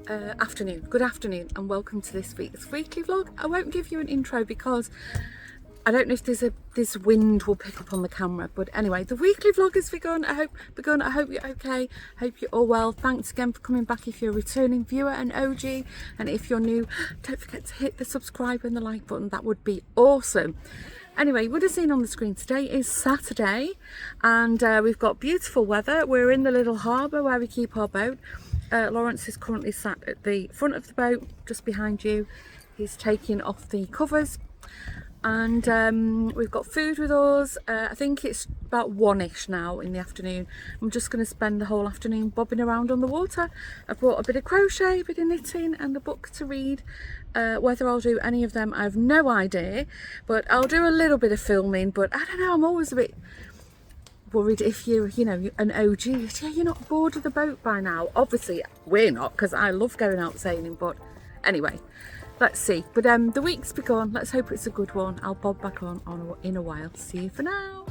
Afternoon, good afternoon, and welcome to this week's weekly vlog. I won't give you an intro because I don't know if this wind will pick up on the camera, but anyway, the weekly vlog has begun. I hope you're okay. Hope you're all well. Thanks again for coming back if you're a returning viewer and OG, and if you're new, don't forget to hit the subscribe and the like button. That would be awesome. Anyway, what you've seen on the screen today is Saturday, and we've got beautiful weather. We're in the little harbour where we keep our boat. Lawrence is currently sat at the front of the boat, just behind you. He's taking off the covers, and we've got food with us. I think it's about 1ish now in the afternoon. I'm just going to spend the whole afternoon bobbing around on the water. I've brought a bit of crochet, a bit of knitting and a book to read. Whether I'll do any of them, I have no idea, but I'll do a little bit of filming. But I don't know, I'm always a bit worried if you're, an OG, you're not bored of the boat by now. Obviously we're not, because I love going out sailing, but anyway, let's see. But the week's begun. Let's hope it's a good one. I'll bob back on in a while. See you for now.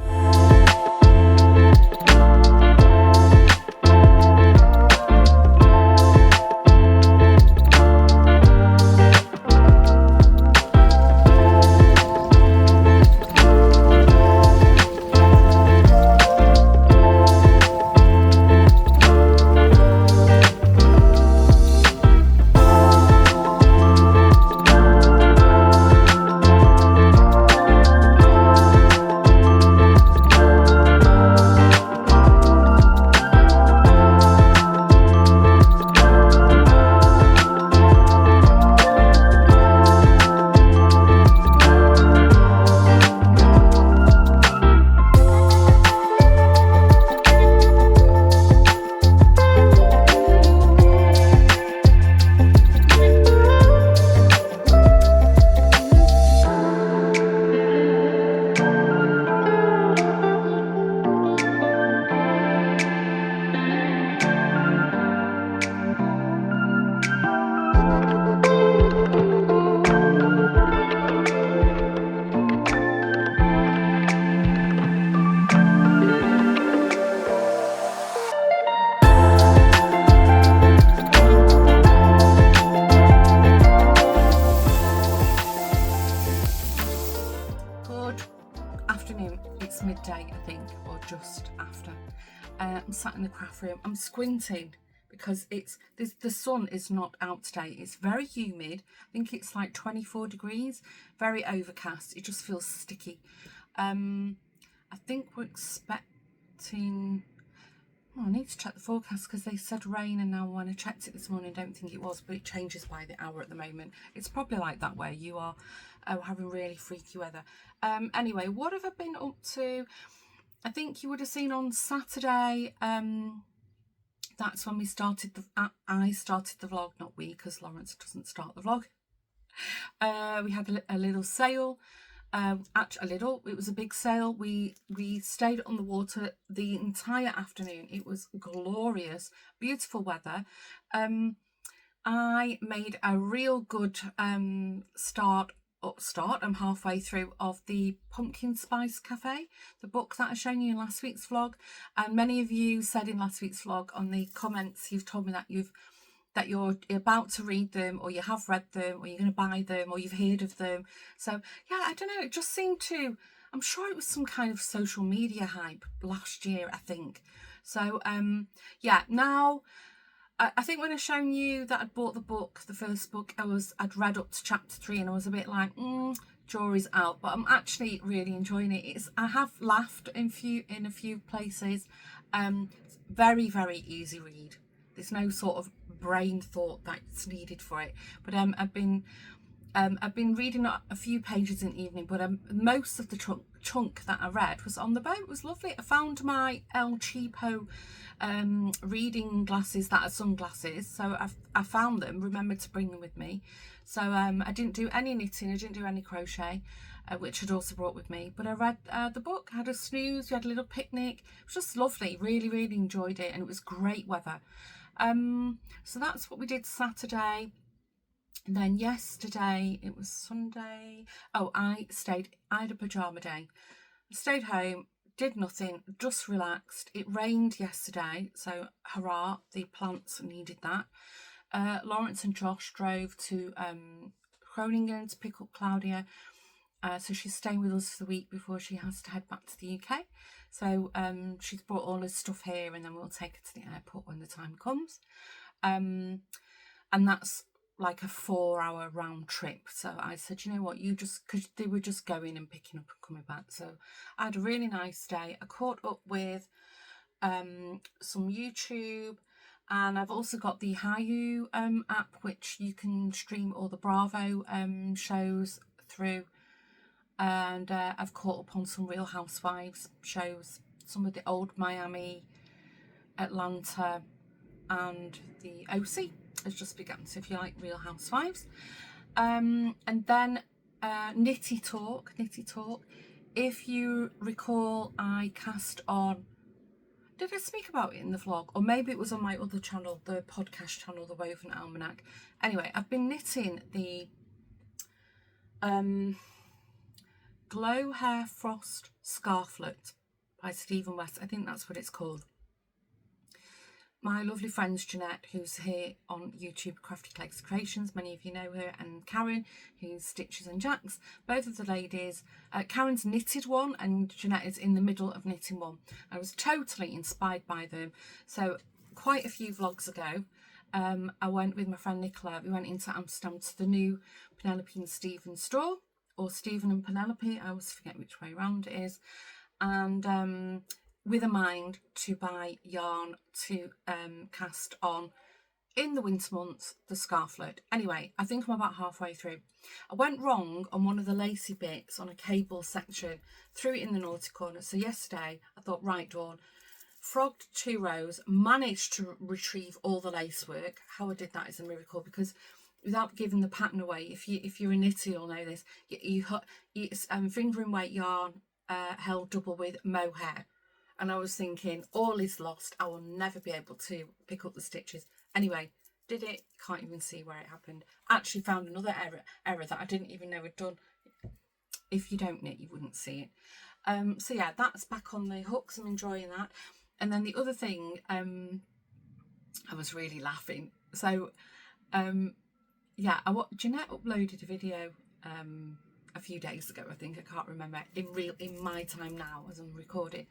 It's midday, I think, or just after. I'm sat in the craft room. I'm squinting because the sun is not out today. It's very humid. I think it's like 24 degrees, very overcast. It just feels sticky. I think we're expecting, I need to check the forecast because they said rain, and now when I checked it this morning, I don't think it was, but it changes by the hour at the moment. It's probably like that where you are having really freaky weather. Anyway, what have I been up to? I think you would have seen on Saturday, that's when we started I started the vlog, not we, because Lawrence doesn't start the vlog. We had a little sale. It was a big sale. We stayed on the water the entire afternoon. It was glorious, beautiful weather. I made a real good start. I'm halfway through of the Pumpkin Spice Cafe, the book that I showed you in last week's vlog, and many of you said in last week's vlog on the comments, you've told me that you're about to read them, or you have read them, or you're going to buy them, or you've heard of them. So yeah, I don't know, it just seemed to, I'm sure it was some kind of social media hype last year, I think. So yeah, now I think when I shown you that I'd bought the book, the first book, I'd read up to chapter 3, and I was a bit like, jury's out, but I'm actually really enjoying it. I have laughed in a few places. Very, very easy read. There's no sort of brain thought that's needed for it. But I've been reading a few pages in the evening, but most of the chunk that I read was on the boat. It was lovely. I found my El Cheapo reading glasses that are sunglasses, so I found them, remembered to bring them with me. So I didn't do any knitting, I didn't do any crochet, which I'd also brought with me, but I read the book, had a snooze, we had a little picnic. It was just lovely, really, really enjoyed it, and it was great weather. So that's what we did Saturday. And then yesterday, it was Sunday. Oh, I had a pajama day. I stayed home, did nothing, just relaxed. It rained yesterday, so hurrah, the plants needed that. Lawrence and Josh drove to Groningen to pick up Claudia. So she's staying with us for the week before she has to head back to the UK. So she's brought all her stuff here, and then we'll take her to the airport when the time comes. And that's like a 4-hour round trip. So I said, you know what, you just, because they were just going and picking up and coming back. So I had a really nice day. I caught up with some YouTube, and I've also got the Hayu app, which you can stream all the Bravo shows through. And I've caught up on some Real Housewives shows, some of the old Miami, Atlanta, and the OC has just begun. So if you like Real Housewives, and then Nitty Talk. If you recall, I cast on. Did I speak about it in the vlog? Or maybe it was on my other channel, the podcast channel, The Woven Almanac. Anyway, I've been knitting the Glow Hair Frost Scarflet by Stephen West. I think that's what it's called. My lovely friends Jeanette, who's here on YouTube, Crafty Cakes Creations, many of you know her, and Karen, who's Stitches and Jacks. Both of the ladies, Karen's knitted one and Jeanette is in the middle of knitting one. I was totally inspired by them. So quite a few vlogs ago, I went with my friend Nicola. We went into Amsterdam to the new Penelope and Stephen store, or Stephen and Penelope, I always forget which way around it is, and with a mind to buy yarn to cast on in the winter months, the scarflet. Anyway, I think I'm about halfway through. I went wrong on one of the lacy bits on a cable section, threw it in the naughty corner. So yesterday I thought, right, Dawn, frogged 2 rows, managed to retrieve all the lace work. How I did that is a miracle, because without giving the pattern away, if you're a knitter, you'll know this. It's fingering weight yarn held double with mohair. And I was thinking, all is lost. I will never be able to pick up the stitches. Anyway, did it. Can't even see where it happened. Actually found another error that I didn't even know had done. If you don't knit, you wouldn't see it. So yeah, that's back on the hooks. I'm enjoying that. And then the other thing, I was really laughing. So, yeah, Jeanette uploaded a video a few days ago, I think, I can't remember, in my time now as I'm recording,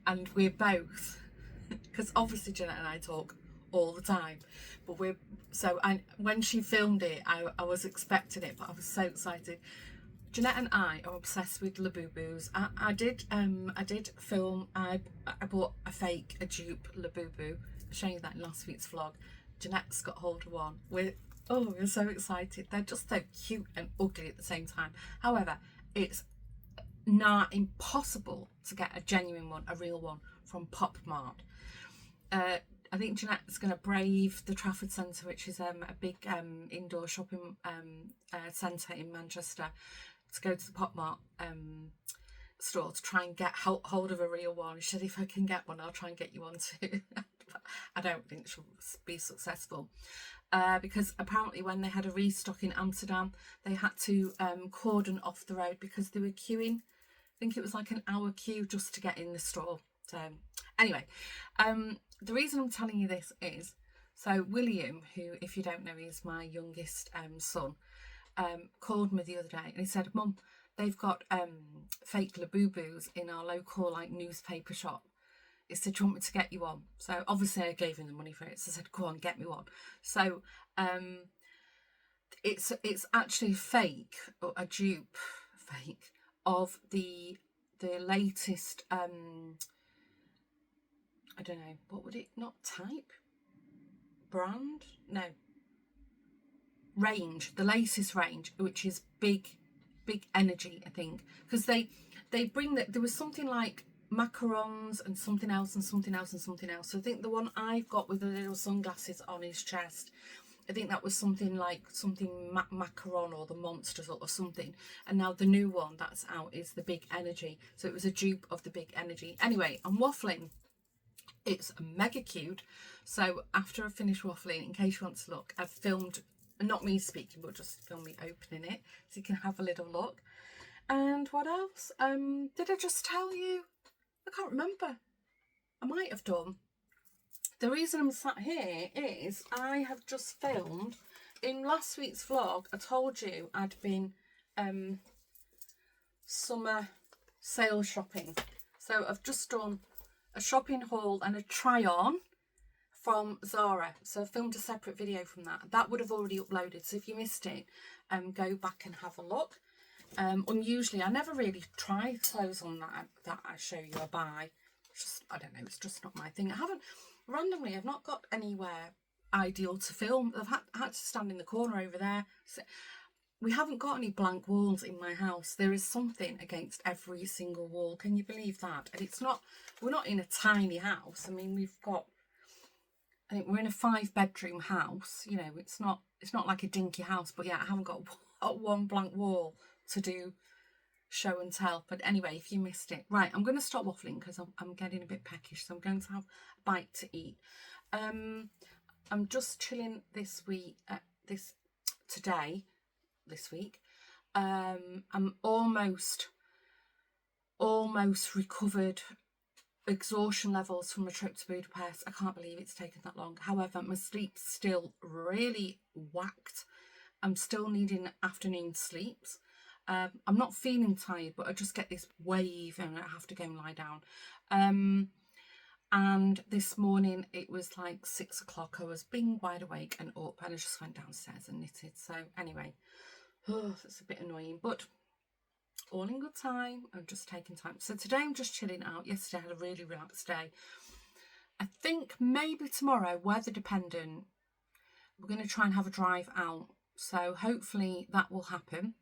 and we're both, because obviously Jeanette and I talk all the time, but when she filmed it, I was expecting it, but I was so excited. Jeanette and I are obsessed with Labubus. I did film. I bought a dupe Labubu. I showed you that in last week's vlog. Jeanette's got hold of one. We're so excited. They're just so cute and ugly at the same time. However, it's not impossible to get a genuine one, a real one, from Pop Mart. I think Jeanette's going to brave the Trafford Centre, which is a big indoor shopping centre in Manchester, to go to the Pop Mart store to try and get hold of a real one. She said, if I can get one, I'll try and get you one too. I don't think she'll be successful. Because apparently when they had a restock in Amsterdam, they had to cordon off the road because they were queuing. I think it was like an hour queue just to get in the store. So anyway, the reason I'm telling you this is, so William, who, if you don't know, is my youngest son, called me the other day and he said, Mum, they've got fake Labubus in our local like newspaper shop. He said, do you want me to get you one? So obviously I gave him the money for it. So I said, go on, get me one. So it's actually fake, or a dupe fake, of the latest, I don't know, what would it, not type? Brand? No. Range, the latest range, which is big energy, I think. Because they bring that, there was something like macarons and something else and something else and something else. So I think the one I've got with the little sunglasses on his chest, I think that was something like macaron or the monsters or something. And now the new one that's out is the big energy. So it was a dupe of the big energy. Anyway, I'm waffling. It's mega cute. So after I finish waffling, in case you want to look, I've filmed, not me speaking, but just film me opening it so you can have a little look. And what else? Did I just tell you? I can't remember. I might have done. The reason I'm sat here is I have just filmed. In last week's vlog, I told you I'd been summer sale shopping. So I've just done a shopping haul and a try on from Zara. So I filmed a separate video from that. That would have already uploaded. So if you missed it, go back and have a look. Unusually, I never really try clothes on that I show you I buy. Just, I don't know, it's just not my thing. I've not got anywhere ideal to film. I've had to stand in the corner over there. So we haven't got any blank walls in my house. There is something against every single wall. Can you believe that? And we're not in a tiny house. I mean, I think we're in a 5-bedroom house. You know, it's not like a dinky house, but yeah, I haven't got one blank wall to do show and tell. But anyway, if you missed it, right, I'm going to stop waffling because I'm getting a bit peckish, so I'm going to have a bite to eat. I'm just chilling this week. This week. I'm almost recovered exhaustion levels from a trip to Budapest. I can't believe it's taken that long. However, my sleep's still really whacked. I'm still needing afternoon sleeps. I'm not feeling tired, but I just get this wave and I have to go and lie down. And this morning it was like 6 o'clock. I was being wide awake and up, and I just went downstairs and knitted. So anyway, that's a bit annoying, but all in good time. I'm just taking time. So today I'm just chilling out. Yesterday I had a really relaxed day. I think maybe tomorrow, weather dependent, we're going to try and have a drive out. So hopefully that will happen.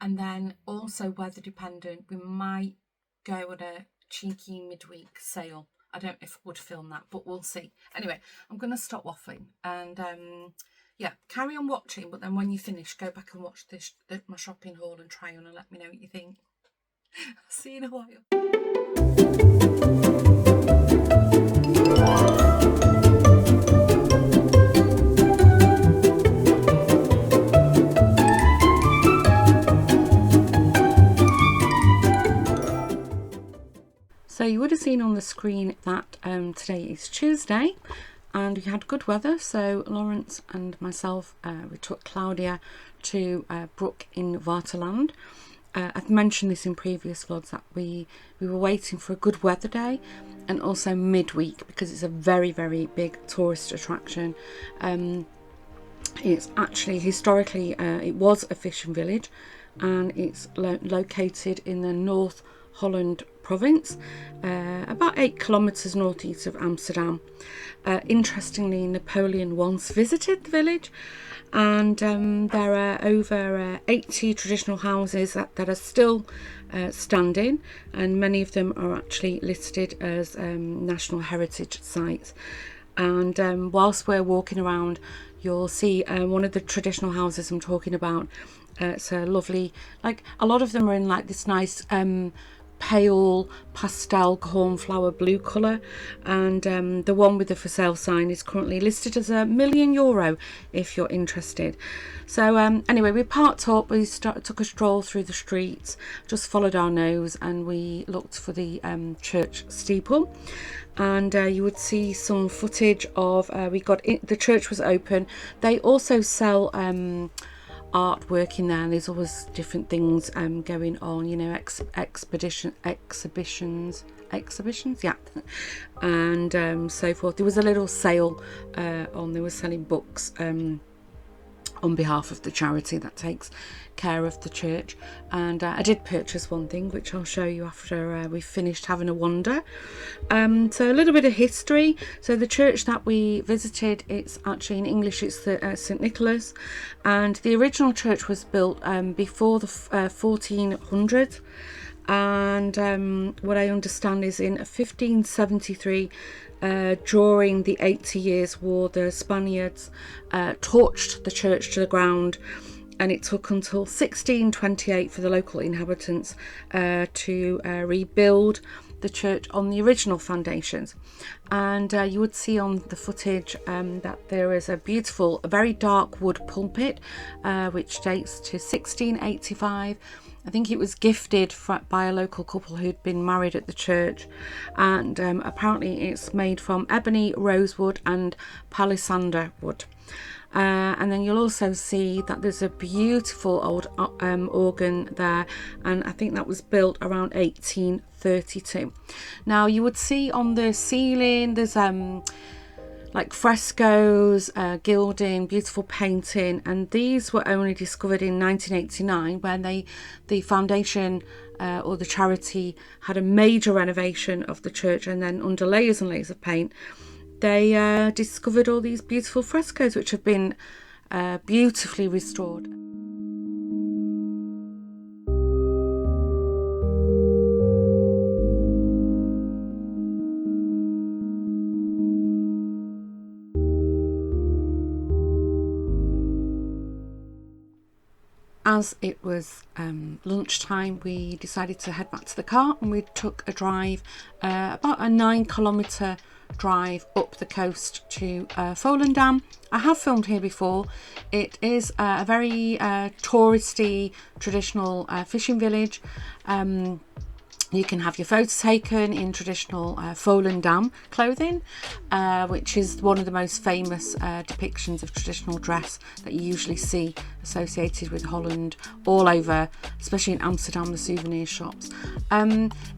And then also weather dependent, we might go on a cheeky midweek sale. I don't know if I would film that, but we'll see. Anyway, I'm going to stop waffling and yeah, carry on watching. But then when you finish, go back and watch my shopping haul and try on and let me know what you think. See you in a while. So you would have seen on the screen that today is Tuesday and we had good weather. So Lawrence and myself, we took Claudia to Broek in Volendam. I've mentioned this in previous vlogs that we were waiting for a good weather day and also midweek because it's a very, very big tourist attraction. It's actually historically it was a fishing village and it's located in the North Holland province, about 8 kilometers northeast of Amsterdam. Interestingly, Napoleon once visited the village, and there are over 80 traditional houses that are still standing, and many of them are actually listed as national heritage sites. And whilst we're walking around, you'll see one of the traditional houses I'm talking about. It's a lovely, like a lot of them are in like this nice pale pastel cornflower blue colour, and the one with the for sale sign is currently listed as €1 million if you're interested. So anyway, we parked up, we took a stroll through the streets, just followed our nose, and we looked for the church steeple. And you would see some footage of the church was open. They also sell artwork in there, and there's always different things going on, you know, exhibitions, yeah, and so forth. There was a little sale they were selling books on behalf of the charity that takes care of the church, and I did purchase one thing which I'll show you after we finished having a wander. So a little bit of history. So the church that we visited, it's actually in English, it's the St. Nicholas, and the original church was built before the 1400s, and what I understand is in 1573, during the 80 Years' War, the Spaniards torched the church to the ground, and it took until 1628 for the local inhabitants to rebuild the church on the original foundations. And you would see on the footage that there is a beautiful, a very dark wood pulpit which dates to 1685. I think it was gifted by a local couple who'd been married at the church, and apparently it's made from ebony, rosewood and palisander wood. And then you'll also see that there's a beautiful old organ there, and I think that was built around 1832. Now you would see on the ceiling there's like frescoes, gilding, beautiful painting, and these were only discovered in 1989 when the foundation or the charity had a major renovation of the church, and then under layers and layers of paint they discovered all these beautiful frescoes which have been beautifully restored. As it was lunchtime, we decided to head back to the car, and we took a drive, about a 9-kilometre drive up the coast to Volendam. I have filmed here before. It is a very touristy, traditional fishing village. You can have your photo taken in traditional Volendam clothing, which is one of the most famous depictions of traditional dress that you usually see associated with Holland all over, especially in Amsterdam, the souvenir shops.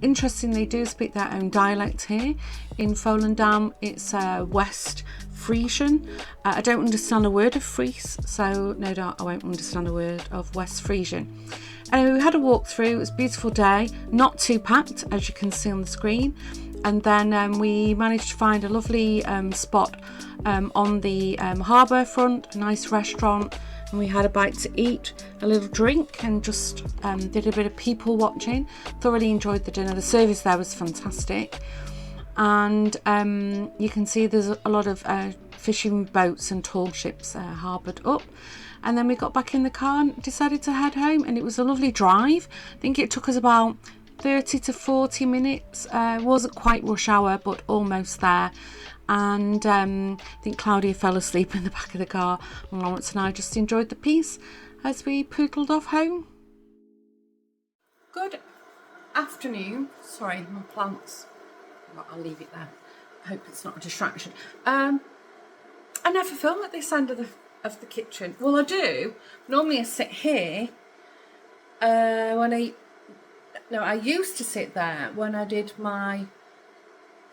Interestingly, they do speak their own dialect here. In Volendam, it's West Frisian. I don't understand a word of Fries, so no doubt I won't understand a word of West Frisian. Anyway, we had a walk through. It was a beautiful day, not too packed as you can see on the screen, and then we managed to find a lovely spot on the harbour front, a nice restaurant, and we had a bite to eat, a little drink, and just did a bit of people watching. Thoroughly enjoyed the dinner. The service there was fantastic, and you can see there's a lot of fishing boats and tall ships harboured up. And then we got back in the car and decided to head home, and it was a lovely drive. I think it took us about 30 to 40 minutes. It wasn't quite rush hour, but almost there. And I think Claudia fell asleep in the back of the car, and Lawrence and I just enjoyed the peace as we poodled off home. Good afternoon. Sorry, my plants. Well, I'll leave it there. I hope it's not a distraction. I never film at this end of the kitchen. Well, I do. Normally I sit here I used to sit there when I did my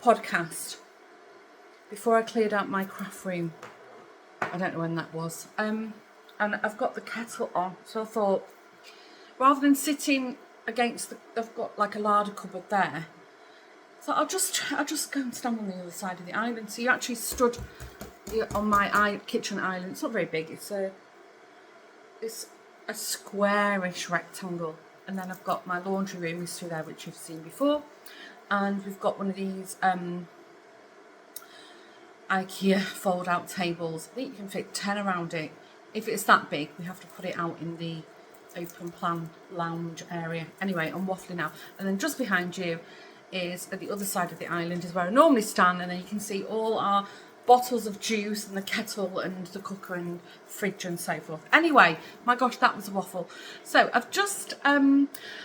podcast before I cleared out my craft room. I don't know when that was. And I've got the kettle on, so I thought rather than sitting against I've got like a larder cupboard there, so I'll just go and stand on the other side of the island. So you actually stood on my kitchen island. It's not very big. It's a squarish rectangle, and then I've got my laundry room is through there, which you've seen before, and we've got one of these IKEA fold-out tables. I think you can fit 10 around it. If it's that big, we have to put it out in the open plan lounge area. Anyway, I'm waffling now, and then just behind you is at the other side of the island is where I normally stand, and then you can see all our bottles of juice and the kettle and the cooker and fridge and so forth. Anyway, my gosh, that was a waffle. So I've just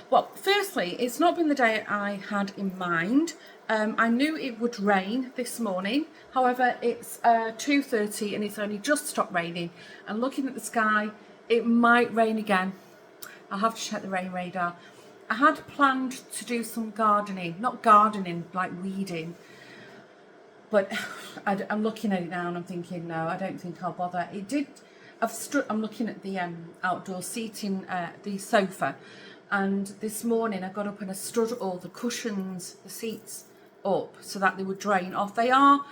well, firstly, it's not been the day I had in mind. I knew it would rain this morning. However, it's 2:30 and it's only just stopped raining, and looking at the sky, it might rain again. I'll have to check the rain radar. I had planned to do some gardening, not gardening like weeding, but I'm looking at it now and I'm thinking, no, I don't think I'll bother. I'm looking at the outdoor seating, the sofa, and this morning I got up and I stood all the cushions, the seats up so that they would drain off. They are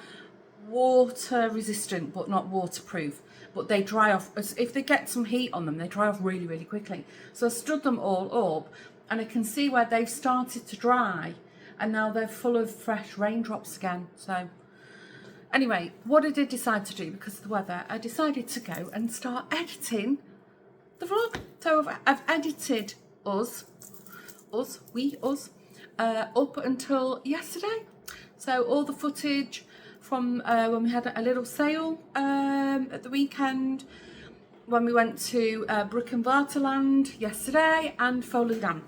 water resistant but not waterproof, but they dry off. If they get some heat on them, they dry off really, really quickly. So I stood them all up, and I can see where they've started to dry, and now they're full of fresh raindrops again. So anyway, what I did decide to do, because of the weather, I decided to go and start editing the vlog. So I've edited us up until yesterday. So all the footage from when we had a little sale at the weekend, when we went to Broek and Waterland yesterday and Volendam.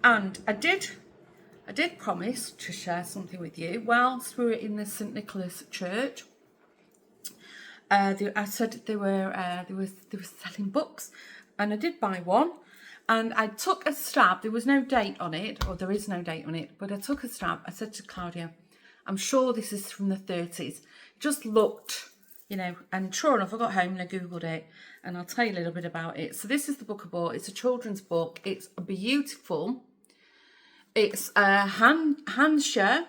And I did promise to share something with you whilst we were in the St Nicholas Church. I said they were selling books, and I did buy one. And I took a stab. There was no date on it, or there is no date on it, but I took a stab. I said to Claudia, I'm sure this is from the 30s. Just looked, you know, and sure enough, I got home and I Googled it, and I'll tell you a little bit about it. So this is the book I bought. It's a children's book. It's beautiful. It's Hansje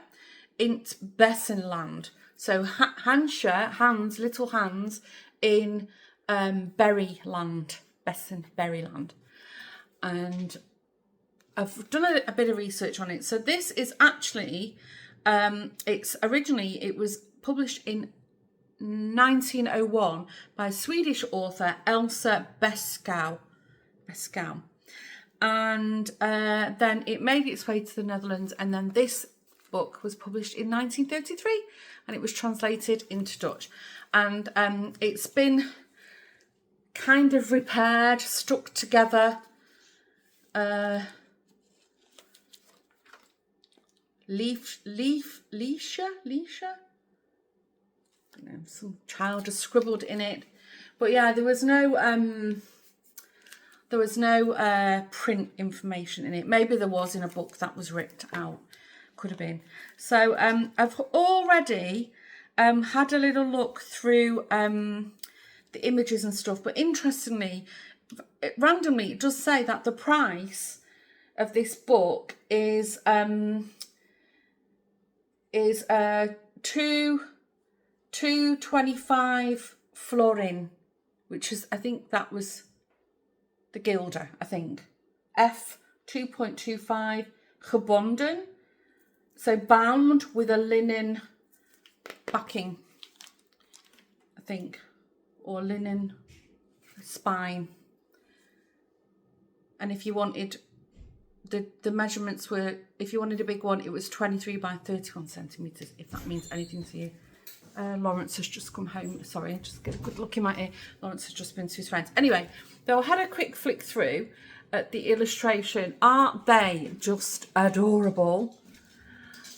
in Bessenland. So hands, little hands in Berryland, Berryland. And I've done a bit of research on it. So this is actually, it was published in 1901 by Swedish author Elsa Beskow. And then it made its way to the Netherlands, and then this book was published in 1933, and it was translated into Dutch. And it's been kind of repaired, stuck together. Leisha? You know, some child just scribbled in it. But yeah, there was no print information in it. Maybe there was in a book that was ripped out. Could have been. So I've already had a little look through the images and stuff. But interestingly, randomly, it does say that the price of this book is $2.25 florin, which is, I think that was the guilder, I think. F 2.25 gebonden. So bound with a linen backing, I think, or linen spine. And if you wanted, the measurements were, if you wanted a big one, it was 23 by 31 centimetres, if that means anything to you. Lawrence has just come home. Sorry, just get a good look in my ear. Lawrence has just been to his friends. Anyway, though I had a quick flick through at the illustration. Aren't they just adorable?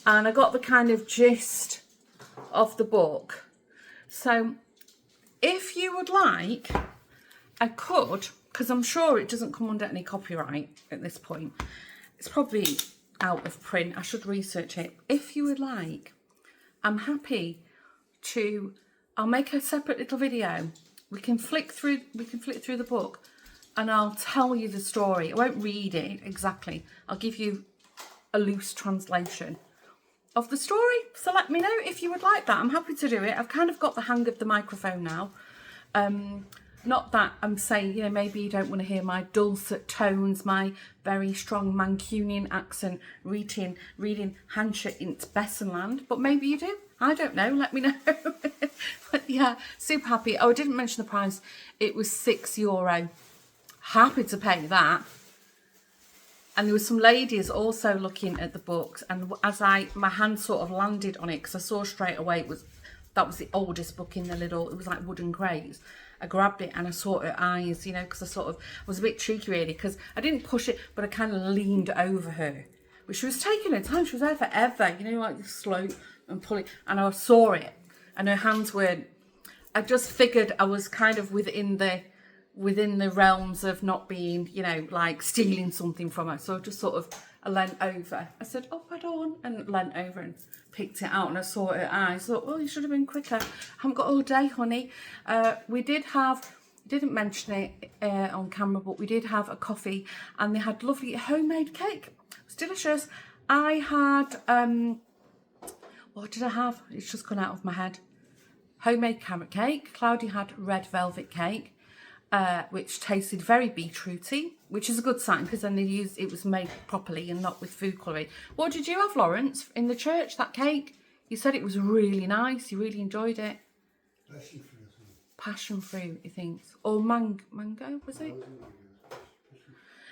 And I got the kind of gist of the book. So if you would like, I could, because I'm sure it doesn't come under any copyright at this point. It's probably out of print. I should research it. If you would like, I'm happy to, I'll make a separate little video. We can flick through the book, and I'll tell you the story. I won't read it exactly. I'll give you a loose translation of the story. So let me know if you would like that. I'm happy to do it. I've kind of got the hang of the microphone now. Not that I'm saying, you know, maybe you don't want to hear my dulcet tones, my very strong Mancunian accent reading Hansje in Bessenland, but maybe you do. I don't know. Let me know. But yeah, super happy. Oh, I didn't mention the price. It was €6. Happy to pay that. And there were some ladies also looking at the books, and as my hand sort of landed on it, because I saw straight away that was the oldest book in the little, it was like wooden crates. I grabbed it and I saw her eyes, you know, because I was a bit cheeky really, because I didn't push it, but I kind of leaned over her. But she was taking her time. She was there forever, you know, like slow and pulling. And I saw it, and her hands weren't. I just figured I was kind of within the realms of not being, you know, like stealing something from her. So I just sort of, I leant over. I said, oh, pardon, and leant over and picked it out, and I saw her eyes. I thought, well, you should have been quicker. I haven't got all day, honey. We did have, didn't mention it on camera, but we did have a coffee, and they had lovely homemade cake. It was delicious. I had, what did I have? It's just gone out of my head. Homemade carrot cake. Claudia had red velvet cake. Which tasted very beetrooty, which is a good sign, because then it was made properly and not with food colouring. What did you have, Lawrence, in the church, that cake? You said it was really nice, you really enjoyed it. Passion fruit. Passion fruit, he thinks. Or mango, was it?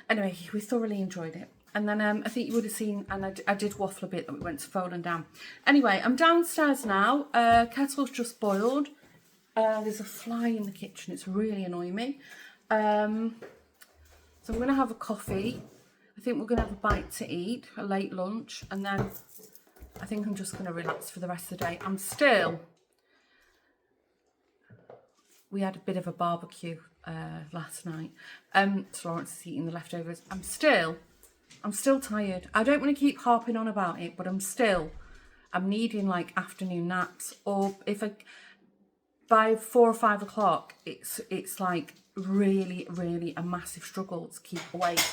Anyway, we thoroughly enjoyed it. And then I think you would have seen, and I did waffle a bit that we went to Volendam. Anyway, I'm downstairs now. Kettle's just boiled. There's a fly in the kitchen. It's really annoying me. So I'm going to have a coffee. I think we're going to have a bite to eat, a late lunch, and then I think I'm just going to relax for the rest of the day. We had a bit of a barbecue last night. So Lawrence is eating the leftovers. I'm still tired. I don't want to keep harping on about it, but I'm needing like afternoon naps, or by 4 or 5 o'clock, it's like really a massive struggle to keep awake.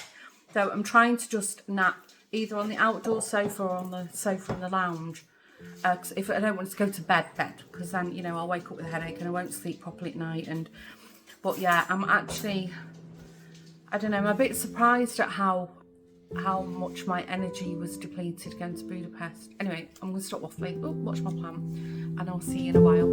So I'm trying to just nap either on the outdoor sofa or on the sofa in the lounge. Cause if I don't want to go to bed, because then, you know, I'll wake up with a headache and I won't sleep properly at night. But yeah, I'm actually, I don't know, I'm a bit surprised at how much my energy was depleted going to Budapest. Anyway, I'm going to stop waffling. Oh, watch my plant, and I'll see you in a while.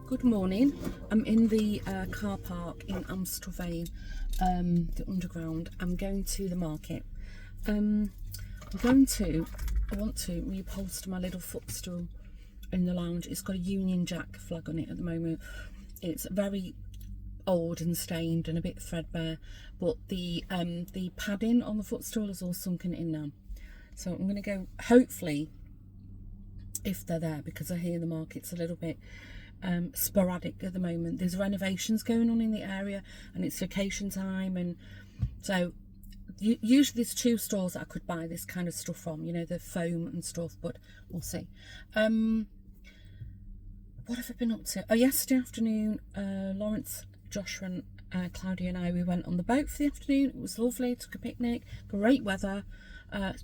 Good morning. I'm in the car park in Amstelveen, the underground. I'm going to the market. I want to reupholster my little footstool in the lounge. It's got a Union Jack flag on it at the moment. It's very old and stained and a bit threadbare, but the padding on the footstool is all sunken in now. So I'm going to go, hopefully, if they're there, because I hear the market's a little bit sporadic at the moment. There's renovations going on in the area and it's vacation time, and so usually there's 2 stores that I could buy this kind of stuff from, you know, the foam and stuff, but we'll see. What have I been up to? Oh, yesterday afternoon, Lawrence, Josh and Claudia and I, we went on the boat for the afternoon. It was lovely, took a picnic, great weather.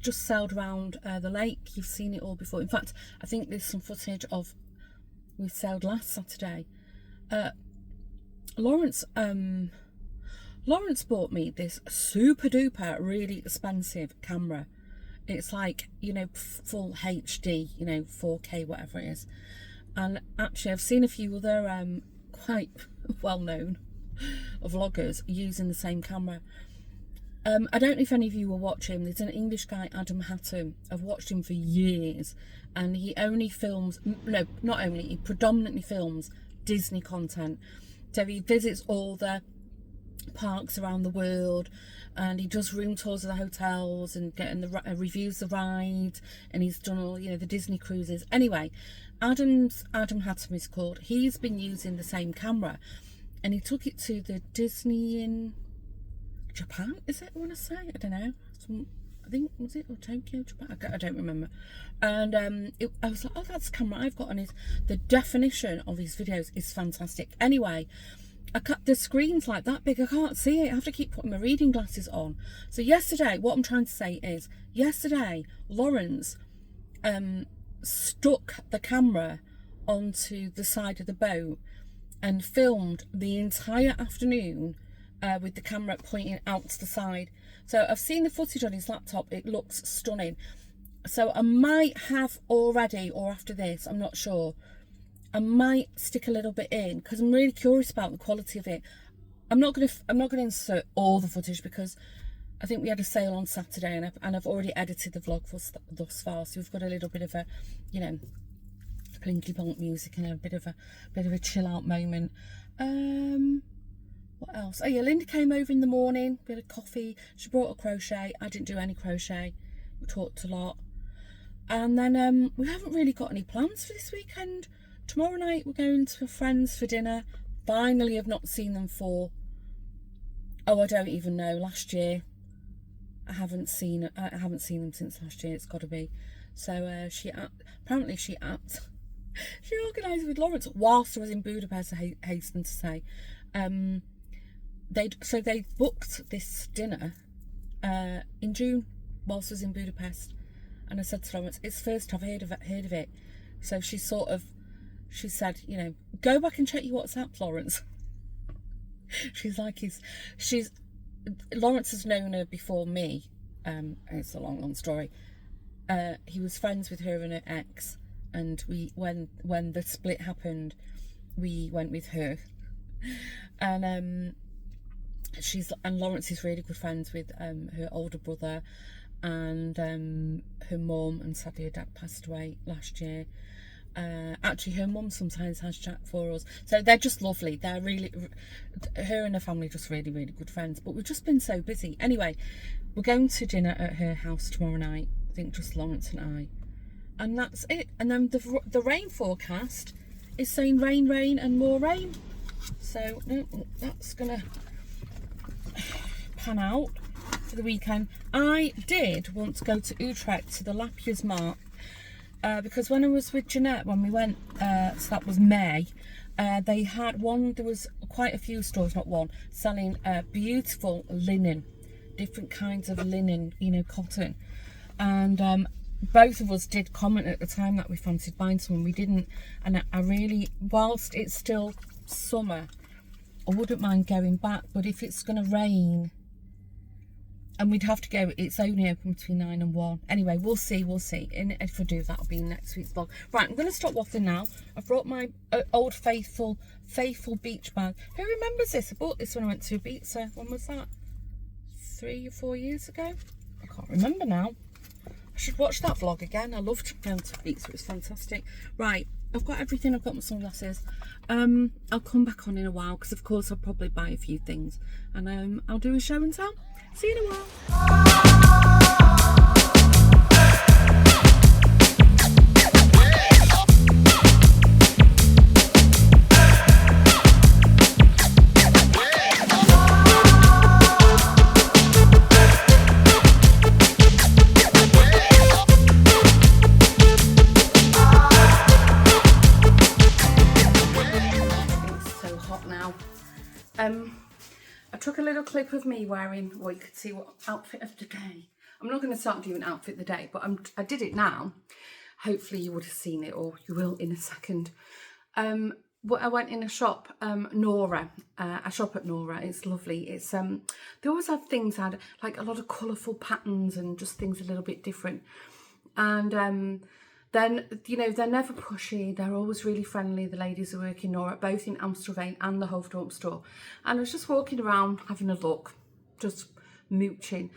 Just sailed around the lake. You've seen it all before. In fact, I think there's some footage of we sailed last Saturday. Lawrence bought me this super duper really expensive camera. It's like, you know, full HD, you know, 4K, whatever it is. And actually I've seen a few other quite well known vloggers using the same camera. I don't know if any of you will watch him. There's an English guy, Adam Hatton. I've watched him for years, and he only films, no, not only, he predominantly films Disney content. So he visits all the parks around the world, and he does room tours of the hotels and getting the reviews the rides, and he's done all, you know, the Disney cruises. Anyway, Adam Hatton is called. He's been using the same camera, and he took it to the Disney in Japan, is it, I want to say? I don't know. I think, was it, or Tokyo, Japan? I don't remember. And I was like, oh, that's the camera I've got on it. The definition of his videos is fantastic. Anyway, the screen's like that big, I can't see it. I have to keep putting my reading glasses on. So yesterday, what I'm trying to say is, yesterday, Lawrence stuck the camera onto the side of the boat and filmed the entire afternoon with the camera pointing out to the side. So I've seen the footage on his laptop. It looks stunning. So I might have already, or after this, I'm not sure, I might stick a little bit in, because I'm really curious about the quality of it. I'm not gonna insert all the footage, because I think we had a sale on Saturday, and I've already edited the vlog thus far, so we've got a little bit of a, you know, plinky plonk music and a bit of a chill out moment. What else? Oh yeah, Linda came over in the morning, we had a coffee. She brought a crochet. I didn't do any crochet. We talked a lot. And then we haven't really got any plans for this weekend. Tomorrow night we're going to friends for dinner. Finally, I've not seen them for, oh, I don't even know, last year. I haven't seen them since last year. It's got to be. So she organised with Lawrence whilst I was in Budapest, I hasten to say. They booked this dinner in June whilst I was in Budapest, And I said to Florence, it's first I've heard of it. So she said, you know, go back and check your WhatsApp, Florence. Lawrence has known her before me. It's a long story. He was friends with her and her ex, and when the split happened, we went with her. And Lawrence is really good friends with her older brother and her mum, and sadly her dad passed away last year. Actually, her mum sometimes has chat for us, so they're just lovely. They're really, her and her family are just really, really good friends. But we've just been so busy. Anyway, we're going to dinner at her house tomorrow night. I think just Lawrence and I, and that's it. And then the rain forecast is saying rain and more rain. So that's gonna pan out for the weekend. I did want to go to Utrecht to the Lapjes Markt. Because when I was with Jeanette, when we went, so that was May, they had there was quite a few stores, not one, selling beautiful linen, different kinds of linen, you know, cotton. And both of us did comment at the time that we fancied buying some, and we didn't. And I really, whilst it's still summer, I wouldn't mind going back, but if it's going to rain, and we'd have to go, it's only open between 9 and 1. Anyway, we'll see. And if I do, that'll be in next week's vlog. Right, I'm going to stop waffling now. I've brought my old faithful beach bag. Who remembers this? I bought this when I went to Ibiza. When was that? 3 or 4 years ago? I can't remember now. I should watch that vlog again. I loved going to Ibiza. It was fantastic. Right, I've got everything. I've got my sunglasses. I'll come back on in a while, because of course I'll probably buy a few things. And I'll do a show and tell. See you in a while. It's so hot now. I took a little clip of me wearing, well, you could see what outfit of the day. I'm not going to start doing outfit of the day, but I did it now. Hopefully you would have seen it, or you will in a second. I went in a shop, Nora. I shop at Nora. It's lovely. It's they always have things that like a lot of colourful patterns and just things a little bit different. And then, you know, they're never pushy. They're always really friendly. The ladies who work in Nora, both in Amstelveen and the Hoofddorp store. And I was just walking around having a look, just mooching.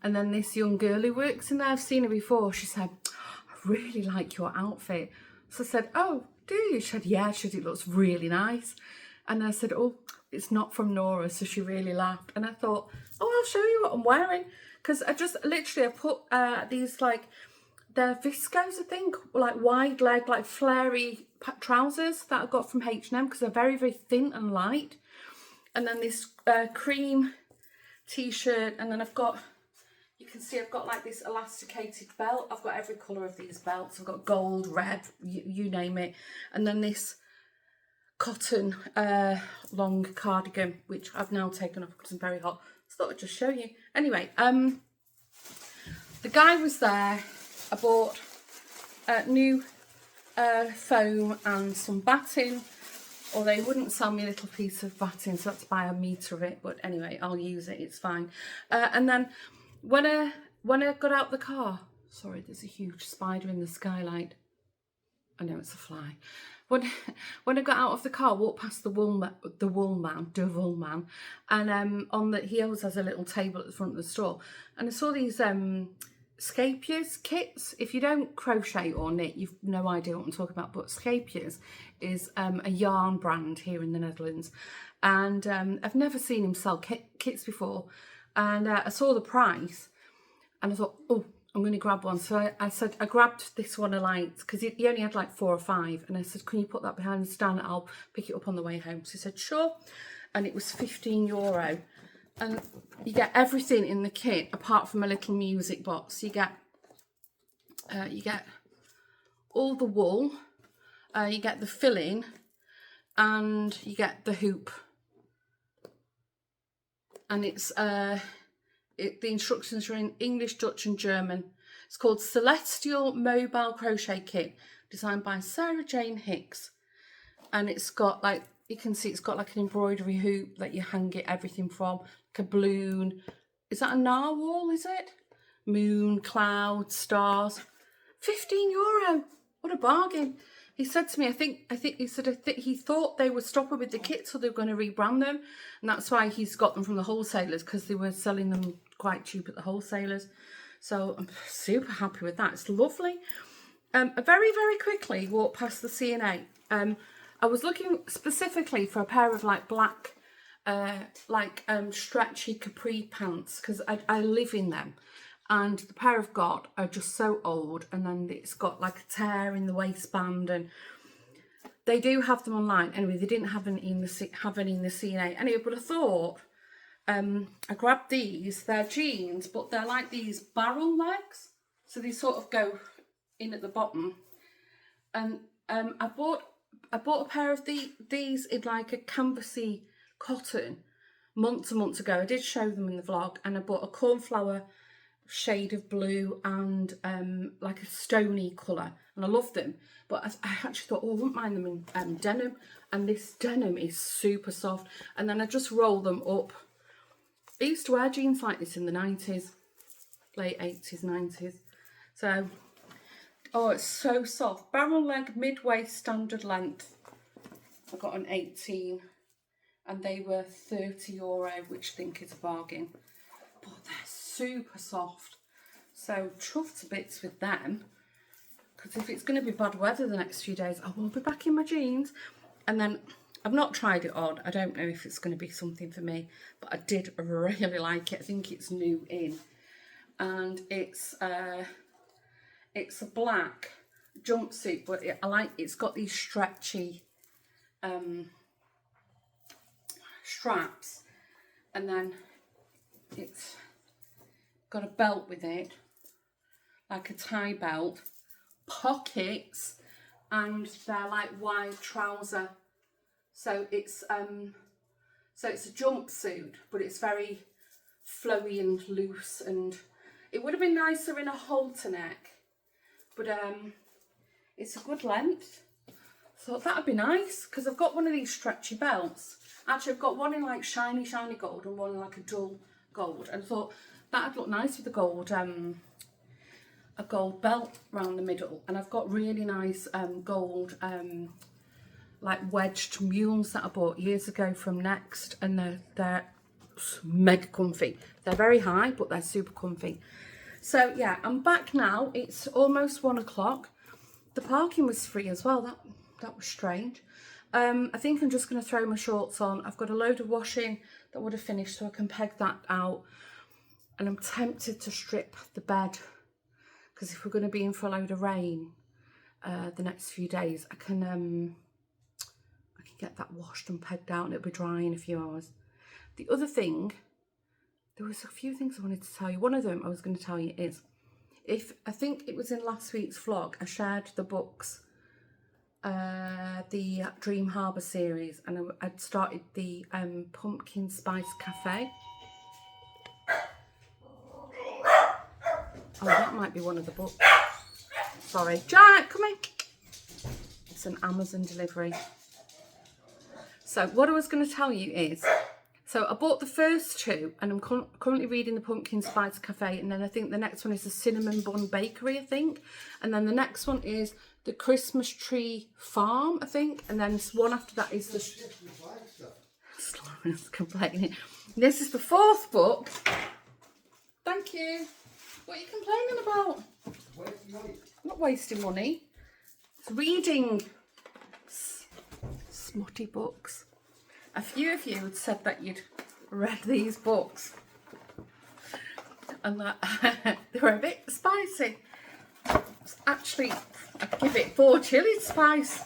And then this young girl who works in there, I've seen her before, she said, I really like your outfit. So I said, oh, do you? She said, yeah, she said, it looks really nice. And I said, oh, it's not from Nora. So she really laughed. And I thought, oh, I'll show you what I'm wearing. Because I just literally, I put these like, they're viscose, I think, like wide leg, like flary trousers that I got from H&M, because they're very, very thin and light. And then this cream t-shirt, and then I've got, you can see I've got like this elasticated belt. I've got every colour of these belts. I've got gold, red, you name it. And then this cotton long cardigan, which I've now taken off because I'm very hot. So I thought I'd just show you. Anyway, the guy was there. I bought new foam and some batting, or they wouldn't sell me a little piece of batting, so I had to buy a metre of it. But anyway, I'll use it, it's fine. And then when I got out the car, sorry, there's a huge spider in the skylight. I know it's a fly. When I got out of the car, walked past the wool man, and he always has a little table at the front of the store, and I saw these scapiers kits. If you don't crochet or knit, you've no idea what I'm talking about, but scapiers is a yarn brand here in the Netherlands, and I've never seen him sell kits before, and I saw the price and I thought, oh, I'm going to grab one. So I grabbed this one of lights, because he only had like 4 or 5, and I said, can you put that behind the stand? I'll pick it up on the way home. So he said, sure. And it was €15. And you get everything in the kit apart from a little music box. You get all the wool, you get the filling, and you get the hoop. And it's the instructions are in English, Dutch and German. It's called Celestial Mobile Crochet Kit, designed by Sarah Jane Hicks. And it's got like, you can see it's got like an embroidery hoop that you hang it everything from, like a balloon. Is that a narwhal, is it? Moon, clouds, stars. €15. What a bargain. He said to me, I think he thought they were stopping with the kit, so they were going to rebrand them. And that's why he's got them from the wholesalers, because they were selling them quite cheap at the wholesalers. So I'm super happy with that. It's lovely. I very, very quickly walked past the C&A. I was looking specifically for a pair of like black, stretchy capri pants, because I live in them. And the pair I've got are just so old, and then it's got like a tear in the waistband, and they do have them online. Anyway, they didn't have any in the C&A. Anyway, but I thought, I grabbed these. They're jeans, but they're like these barrel legs, so they sort of go in at the bottom. And I bought a pair of these in like a canvasy cotton months and months ago. I did show them in the vlog, and I bought a cornflower shade of blue and like a stony colour, and I love them. But I actually thought, oh, I wouldn't mind them in denim, and this denim is super soft. And then I just roll them up. I used to wear jeans like this in the 90s, late 80s, 90s. So, oh, it's so soft. Barrel leg, mid-waist, standard length. I got an 18, and they were €30, which I think is a bargain. But they're super soft. So chuffed to bits with them, because if it's going to be bad weather the next few days, I will be back in my jeans. And then I've not tried it on. I don't know if it's going to be something for me, but I did really like it. I think it's new in, and it's a black jumpsuit, but it's got these stretchy straps, and then it's got a belt with it, like a tie belt, pockets, and they're like wide trouser. So it's a jumpsuit, but it's very flowy and loose, and it would have been nicer in a halter neck, but it's a good length. So that'd be nice, because I've got one of these stretchy belts. Actually, I've got one in like shiny gold and one in like a dull gold, and I thought that'd look nice with a gold belt around the middle. And I've got really nice gold like wedged mules that I bought years ago from Next, and they're mega comfy. They're very high, but they're super comfy. So yeah, I'm back now. It's almost 1 o'clock. The parking was free as well. That was strange. I think I'm just going to throw my shorts on. I've got a load of washing that would have finished, so I can peg that out. And I'm tempted to strip the bed, because if we're going to be in for a load of rain the next few days, I can get that washed and pegged out, and it'll be dry in a few hours. The other thing, there was a few things I wanted to tell you. One of them I was going to tell you is, I think it was in last week's vlog, I shared the books, the Dream Harbour series, and I'd started the Pumpkin Spice Cafe. Oh, that might be one of the books. Sorry. Jack, come here. It's an Amazon delivery. So what I was going to tell you is, so I bought the first two, and I'm currently reading the Pumpkin Spice Cafe, and then I think the next one is the Cinnamon Bun Bakery, I think. And then the next one is the Christmas Tree Farm, I think. And then one after that is the... Sloan's complaining. This is the fourth book. Thank you. What are you complaining about? Wasting money. I'm not wasting money. It's reading smutty books. A few of you had said that you'd read these books, and that they were a bit spicy. Actually, I'd give it 4 chili spice.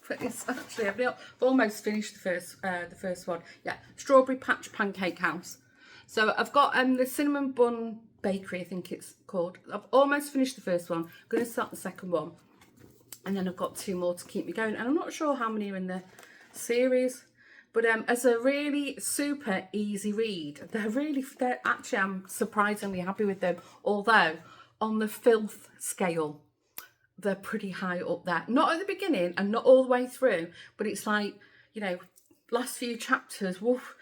But it's actually, I've almost finished the first one. Yeah, Strawberry Patch Pancake House. So I've got the Cinnamon Bun Bakery, I think it's called. I've almost finished the first one. I'm going to start the second one, and then I've got 2 more to keep me going. And I'm not sure how many are in the series, but as a really super easy read, they're actually, I'm surprisingly happy with them. Although on the filth scale, they're pretty high up there. Not at the beginning and not all the way through, but it's like, you know, last few chapters, woof,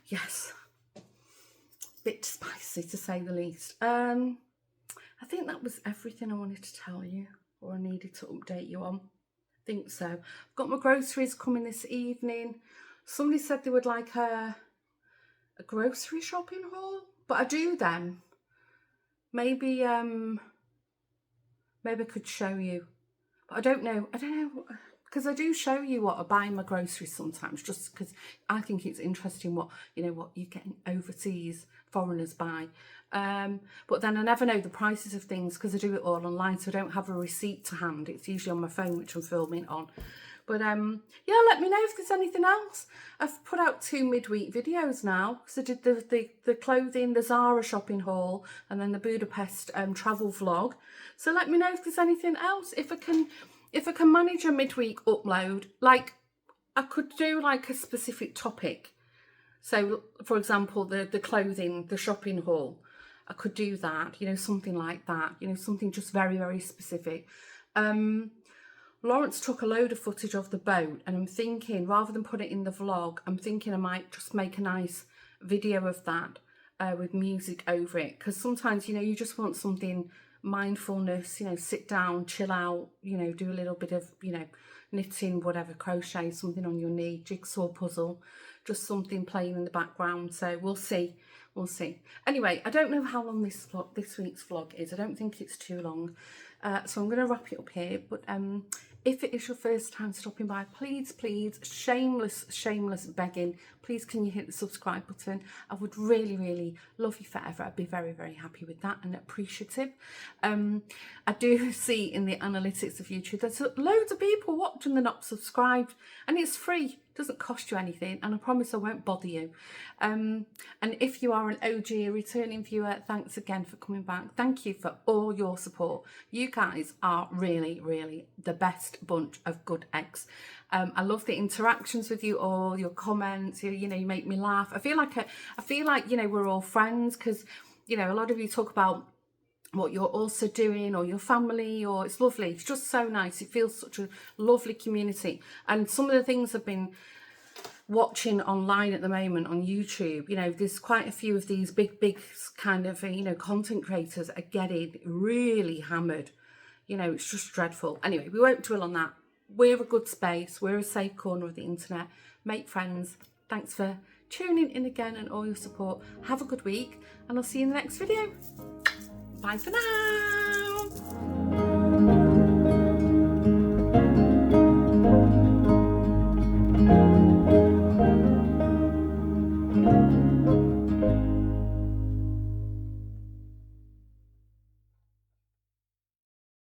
yes, bit spicy to say the least. I think that was everything I wanted to tell you, or I needed to update you on. I think so. I've got my groceries coming this evening. Somebody said they would like a grocery shopping haul, but I do them. Maybe maybe I could show you, but I don't know, because I do show you what I buy in my groceries sometimes, just because I think it's interesting what, you know, what you're getting overseas foreigners buy. But then I never know the prices of things because I do it all online, so I don't have a receipt to hand. It's usually on my phone, which I'm filming on. But yeah, let me know if there's anything else. I've put out 2 midweek videos now, because I did the clothing, the Zara shopping haul, and then the Budapest travel vlog. So let me know if there's anything else. If I can manage a midweek upload, like I could do like a specific topic. So for example, the clothing, the shopping haul, I could do that, you know, something like that, you know, something just very, very specific. Lawrence took a load of footage of the boat, and I'm thinking, rather than put it in the vlog, I'm thinking I might just make a nice video of that with music over it, because sometimes, you know, you just want something mindfulness, you know, sit down, chill out, you know, do a little bit of, you know, knitting, whatever, crochet, something on your knee, jigsaw puzzle, just something playing in the background. So we'll see. Anyway, I don't know how long this week's vlog is. I don't think it's too long. So I'm going to wrap it up here. But if it is your first time stopping by, please, shameless begging, please can you hit the subscribe button? I would really love you forever. I'd be very, very happy with that and appreciative. I do see in the analytics of YouTube, there's loads of people watching, they're not subscribed, and it's free. Doesn't cost you anything, and I promise I won't bother you. And if you are an OG, a returning viewer, thanks again for coming back. Thank you for all your support. You guys are really the best bunch of good eggs. I love the interactions with you all, your comments. You know, you make me laugh. I feel like you know, we're all friends, because you know, a lot of you talk about what you're also doing, or your family, or it's lovely. It's just so nice. It feels such a lovely community. And some of the things I've been watching online at the moment on YouTube, you know, there's quite a few of these big kind of, you know, content creators are getting really hammered. You know, it's just dreadful. Anyway, we won't dwell on that. We're a good space. We're a safe corner of the internet. Make friends. Thanks for tuning in again and all your support. Have a good week, and I'll see you in the next video. Bye for now.